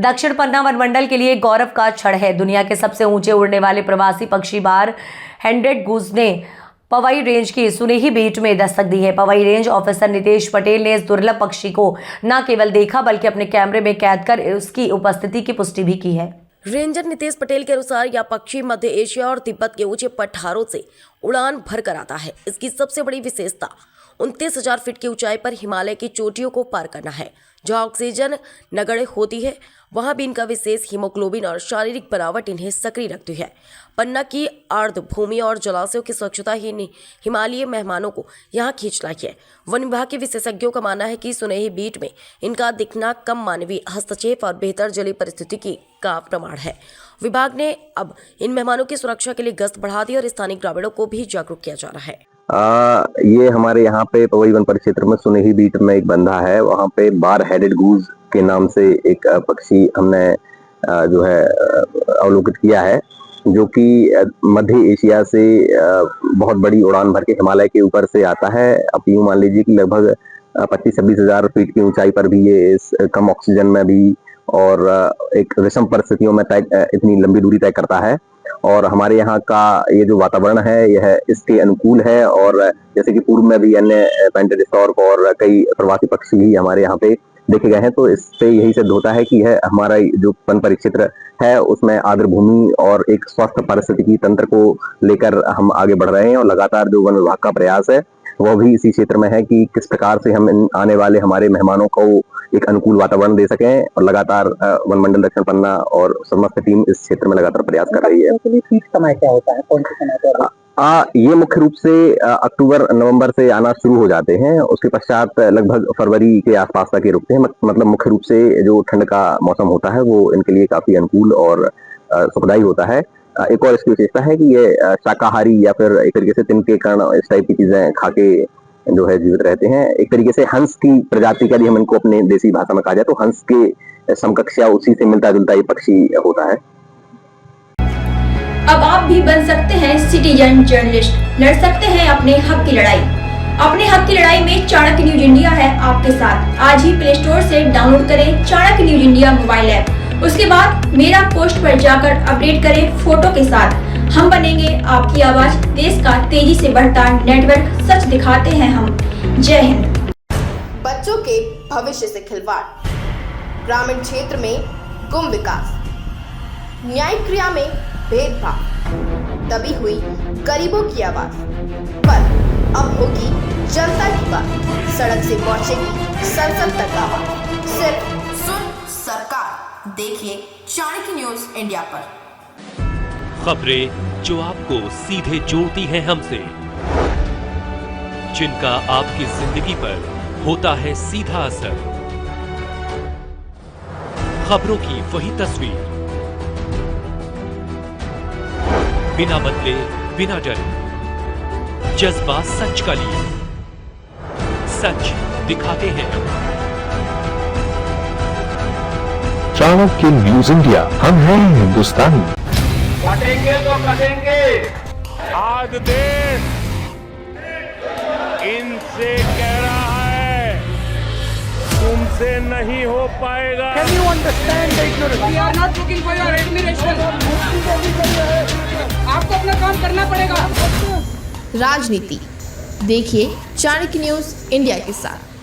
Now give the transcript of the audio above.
दक्षिण पन्ना वनमंडल के लिए गौरव का क्षण है। दुनिया के सबसे ऊंचे उड़ने वाले प्रवासी पक्षी बार हैंडेड गूज ने पवई रेंज की सुनेही बीट में दस्तक दी है। पवई रेंज ऑफिसर नितेश पटेल ने इस दुर्लभ पक्षी को न केवल देखा बल्कि अपने कैमरे में कैद कर उसकी उपस्थिति की पुष्टि भी की है। रेंजर नितेश पटेल के अनुसार यह पक्षी मध्य एशिया और तिब्बत के ऊंचे पठारों से उड़ान भर कर आता है। इसकी सबसे बड़ी विशेषता 29,000 फीट की ऊंचाई पर हिमालय की चोटियों को पार करना है। जहां ऑक्सीजन नगण्य होती है वहां भी इनका विशेष हीमोग्लोबिन और शारीरिक बनावट इन्हें सक्रिय रखती है। पन्ना की आर्द्र भूमि और जलाशयों की स्वच्छता ही हिमालयी मेहमानों को यहाँ खींच लाई है। वन विभाग के विशेषज्ञों का मानना है कि सुनेही बीट में इनका दिखना कम मानवीय हस्तक्षेप और बेहतर जलीय परिस्थिति का प्रमाण है। विभाग ने अब इन मेहमानों की सुरक्षा के लिए गश्त बढ़ा दी और स्थानीय ग्रामीणों को भी जागरूक किया जा रहा है। ये हमारे यहाँ पे पवई वन परिक्षेत्र में सुनेही बीट में एक बंधा है, वहाँ पे बार हेडेड गूज के नाम से एक पक्षी हमने जो है अवलोकित किया है, जो कि मध्य एशिया से बहुत बड़ी उड़ान भर के हिमालय के ऊपर से आता है। अब यूं मान लीजिए कि लगभग 25-26 हजार फीट की ऊंचाई पर भी ये इस कम ऑक्सीजन में भी और एक विषम परिस्थितियों में इतनी लंबी दूरी तय करता है। और हमारे यहाँ का ये जो वातावरण है यह इसके अनुकूल है। और जैसे कि पूर्व में भी अन्य पेंटेड स्टॉर्क और कई प्रवासी पक्षी भी हमारे यहाँ पे देखे गए हैं, तो इससे यही सिद्ध होता है कि यह हमारा जो वन परिक्षेत्र है उसमें आर्द्र भूमि और एक स्वस्थ पारिस्थितिकी तंत्र को लेकर हम आगे बढ़ रहे हैं। और लगातार जो वन विभाग का प्रयास है वह भी इसी क्षेत्र में है कि किस प्रकार से हम आने वाले हमारे मेहमानों को एक अनुकूल वातावरण दे सकें। और लगातार वन मंडल दक्षिण पन्ना और समस्त टीम इस क्षेत्र में लगातार प्रयास कर रही है। पीक समय क्या होता है, कौन से समय पर? ये मुख्य रूप से अक्टूबर नवंबर से आना शुरू हो जाते हैं, उसके पश्चात लगभग फरवरी के आसपास तक ये रुकते हैं। मतलब मुख्य रूप से जो ठंड का मौसम होता है वो इनके लिए काफी अनुकूल और सुखदायी होता है। एक और इसकी विशेषता है कि ये शाकाहारी या फिर एक तरीके से तिनके कर्ण इस टाइप की चीजें खा के जो है जीवित रहते हैं। एक तरीके से हंस की प्रजाति का, यदि हम इनको अपने देसी भाषा में कहा जाए तो हंस के समकक्ष या उसी से मिलता जुलता ये पक्षी होता है। अब आप भी बन सकते हैं सिटीजन जर्नलिस्ट, लड़ सकते हैं अपने हक की लड़ाई। अपने हक की लड़ाई में चाणक्य न्यूज इंडिया है आपके साथ। आज ही प्ले स्टोर से डाउनलोड करें Chanakya news India mobile app. उसके बाद मेरा पोस्ट पर जाकर अपडेट करें फोटो के साथ। हम बनेंगे आपकी आवाज, देश का तेजी से बढ़ता नेटवर्क, सच दिखाते हैं हम। जय हिंद। बच्चों के भविष्य से खिलवाड़, ग्रामीण क्षेत्र में गुम विकास, न्यायिक क्रिया में भेदभाव, दबी हुई गरीबों की आवाज, पर अब होगी जनता की बात। सड़क से पहुंचेगी संसद तक आवाज। सिर्फ सुन सरकार, देखिए चाणक्य न्यूज इंडिया पर खबरें जो आपको सीधे जोड़ती हैं हमसे, जिनका आपकी जिंदगी पर होता है सीधा असर। खबरों की वही तस्वीर, बिना बदले बिना डरे, जज्बा सच का लिए, सच दिखाते हैं। चाणक्य न्यूज इंडिया, हम हैं हिंदुस्तानी। कटेंगे तो कटेंगे। आज देश इनसे कह रहा है तुमसे नहीं हो पाएगा। Can you understand the ignorance? We are not looking for your admiration. आपको अपना काम करना पड़ेगा। राजनीति देखिए चाणक्य न्यूज इंडिया के साथ।